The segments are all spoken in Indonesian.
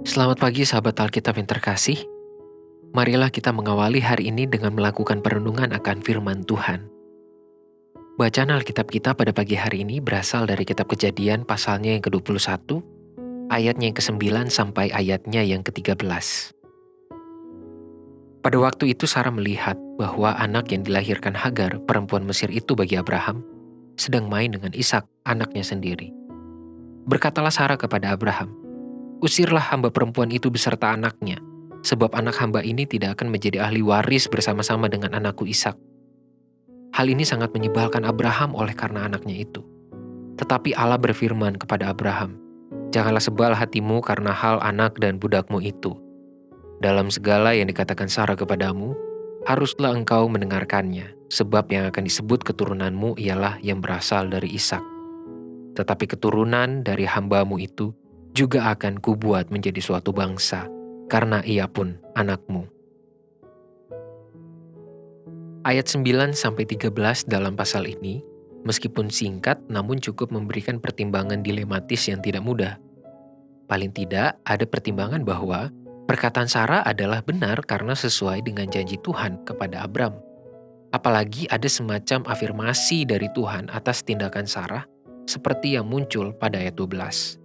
Selamat pagi sahabat Alkitab yang terkasih. Marilah kita mengawali hari ini dengan melakukan perenungan akan firman Tuhan. Bacaan Alkitab kita pada pagi hari ini berasal dari kitab Kejadian pasalnya yang ke-21, ayatnya yang ke-9 sampai ayatnya yang ke-13. Pada waktu itu Sarah melihat bahwa anak yang dilahirkan Hagar, perempuan Mesir itu bagi Abraham, sedang main dengan Ishak, anaknya sendiri. Berkatalah Sarah kepada Abraham, "Usirlah hamba perempuan itu beserta anaknya, sebab anak hamba ini tidak akan menjadi ahli waris bersama-sama dengan anakku Ishak." Hal ini sangat menyebalkan Abraham oleh karena anaknya itu. Tetapi Allah berfirman kepada Abraham, "Janganlah sebal hatimu karena hal anak dan budakmu itu. Dalam segala yang dikatakan Sarah kepadamu, haruslah engkau mendengarkannya, sebab yang akan disebut keturunanmu ialah yang berasal dari Ishak. Tetapi keturunan dari hambamu itu juga akan kubuat menjadi suatu bangsa, karena ia pun anakmu." Ayat 9-13 dalam pasal ini, meskipun singkat namun cukup memberikan pertimbangan dilematis yang tidak mudah. Paling tidak, ada pertimbangan bahwa perkataan Sarah adalah benar karena sesuai dengan janji Tuhan kepada Abram. Apalagi ada semacam afirmasi dari Tuhan atas tindakan Sarah seperti yang muncul pada ayat 12.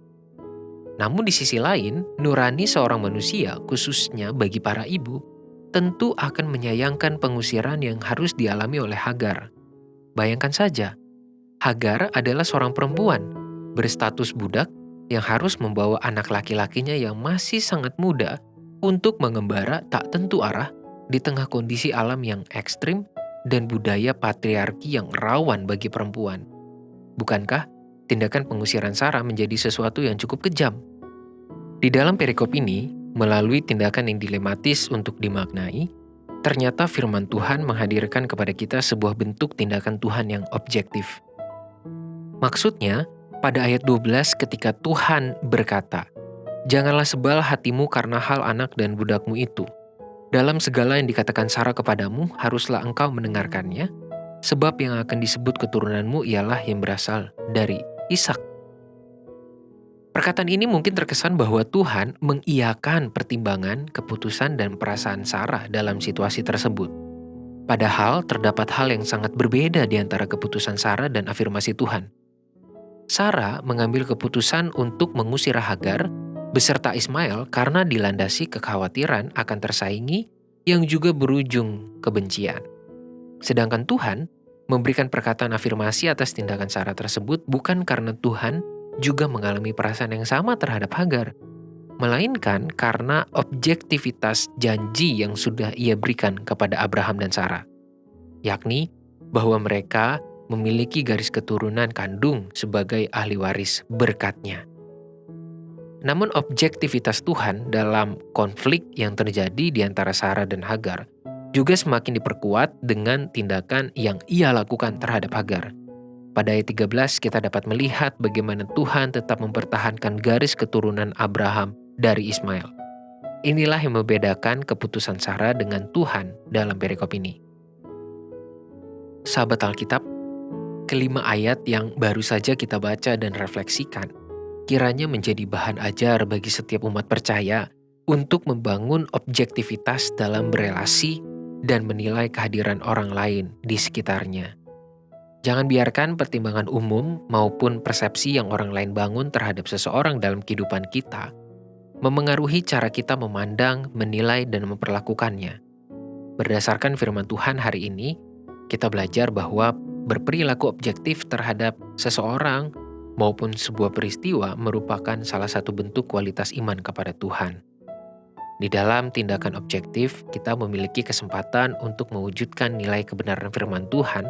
Namun di sisi lain, nurani seorang manusia, khususnya bagi para ibu, tentu akan menyayangkan pengusiran yang harus dialami oleh Hagar. Bayangkan saja, Hagar adalah seorang perempuan berstatus budak yang harus membawa anak laki-lakinya yang masih sangat muda untuk mengembara tak tentu arah di tengah kondisi alam yang ekstrim dan budaya patriarki yang rawan bagi perempuan. Bukankah tindakan pengusiran Sarah menjadi sesuatu yang cukup kejam? Di dalam perikop ini, melalui tindakan yang dilematis untuk dimaknai, ternyata firman Tuhan menghadirkan kepada kita sebuah bentuk tindakan Tuhan yang objektif. Maksudnya, pada ayat 12 ketika Tuhan berkata, "Janganlah sebal hatimu karena hal anak dan budakmu itu. Dalam segala yang dikatakan Sarah kepadamu, haruslah engkau mendengarkannya, sebab yang akan disebut keturunanmu ialah yang berasal dari Ishak." Perkataan ini mungkin terkesan bahwa Tuhan mengiyakan pertimbangan, keputusan, dan perasaan Sarah dalam situasi tersebut. Padahal terdapat hal yang sangat berbeda di antara keputusan Sarah dan afirmasi Tuhan. Sarah mengambil keputusan untuk mengusir Hagar beserta Ismail karena dilandasi kekhawatiran akan tersaingi yang juga berujung kebencian. Sedangkan Tuhan memberikan perkataan afirmasi atas tindakan Sarah tersebut bukan karena Tuhan juga mengalami perasaan yang sama terhadap Hagar, melainkan karena objektivitas janji yang sudah ia berikan kepada Abraham dan Sarah, yakni bahwa mereka memiliki garis keturunan kandung sebagai ahli waris berkatnya. Namun objektivitas Tuhan dalam konflik yang terjadi di antara Sarah dan Hagar juga semakin diperkuat dengan tindakan yang ia lakukan terhadap Hagar. Pada ayat 13 kita dapat melihat bagaimana Tuhan tetap mempertahankan garis keturunan Abraham dari Ismail. Inilah yang membedakan keputusan Sarah dengan Tuhan dalam perikop ini. Sahabat Alkitab, kelima ayat yang baru saja kita baca dan refleksikan kiranya menjadi bahan ajar bagi setiap umat percaya untuk membangun objektivitas dalam berelasi dan menilai kehadiran orang lain di sekitarnya. Jangan biarkan pertimbangan umum maupun persepsi yang orang lain bangun terhadap seseorang dalam kehidupan kita memengaruhi cara kita memandang, menilai, dan memperlakukannya. Berdasarkan firman Tuhan hari ini, kita belajar bahwa berperilaku objektif terhadap seseorang maupun sebuah peristiwa merupakan salah satu bentuk kualitas iman kepada Tuhan. Di dalam tindakan objektif, kita memiliki kesempatan untuk mewujudkan nilai kebenaran firman Tuhan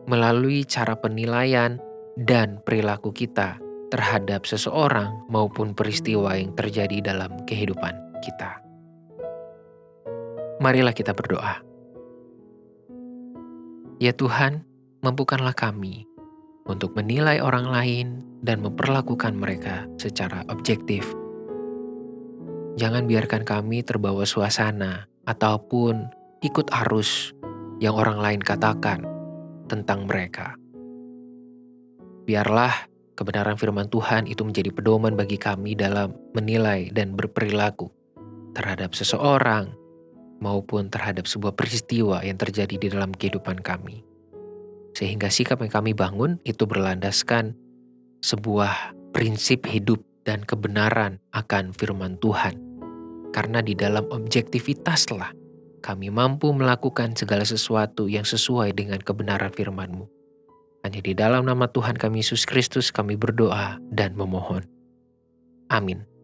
melalui cara penilaian dan perilaku kita terhadap seseorang maupun peristiwa yang terjadi dalam kehidupan kita. Marilah kita berdoa. Ya Tuhan, mampukanlah kami untuk menilai orang lain dan memperlakukan mereka secara objektif. Jangan biarkan kami terbawa suasana ataupun ikut arus yang orang lain katakan tentang mereka. Biarlah Kebenaran firman Tuhan itu menjadi pedoman bagi kami dalam menilai dan berperilaku terhadap seseorang maupun terhadap sebuah peristiwa yang terjadi di dalam kehidupan kami. Sehingga sikap yang kami bangun itu berlandaskan sebuah prinsip hidup dan kebenaran akan firman Tuhan. Karena di dalam objektivitaslah kami mampu melakukan segala sesuatu yang sesuai dengan kebenaran firman-Mu. Hanya di dalam nama Tuhan kami Yesus Kristus kami berdoa dan memohon. Amin.